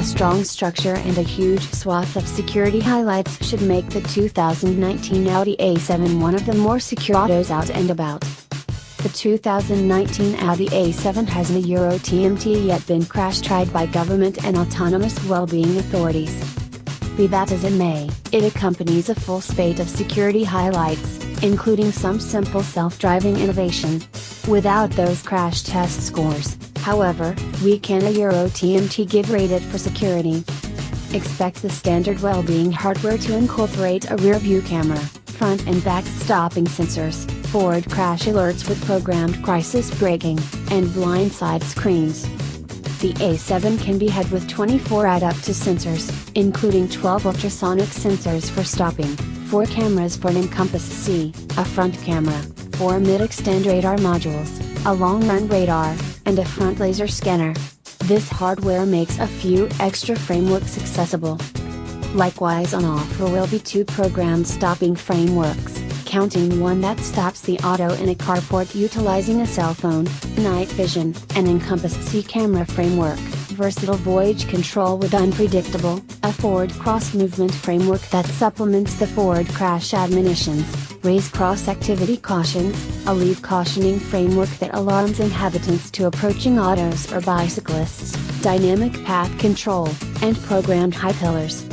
strong structure and a huge swath of security highlights should make the 2019 Audi A7 one of the more secure autos out and about. The 2019 Audi A7 has a Euro TMT yet been crash-tried by government and autonomous well-being authorities. Be that as it may, it accompanies a full spate of security highlights, including some simple self-driving innovation. Without those crash test scores, however, we can a Euro TMT give rated for security. Expect the standard well-being hardware to incorporate a rear-view camera, front and back stopping sensors, forward crash alerts with programmed crisis braking, and blind side screens. The A7 can be had with 24 add-up-to sensors, including 12 ultrasonic sensors for stopping, 4 cameras for an Encompass C, a front camera, 4 mid-extend radar modules, a long-run radar, and a front laser scanner. This hardware makes a few extra frameworks accessible. Likewise, on offer will be 2 programmed stopping frameworks, counting one that stops the auto in a carport utilizing a cell phone, night vision, and Encompass C camera framework, versatile voyage control with unpredictable, a forward cross movement framework that supplements the forward crash admonitions, raise cross activity cautions, a leave cautioning framework that alarms inhabitants to approaching autos or bicyclists, dynamic path control, and programmed high pillars.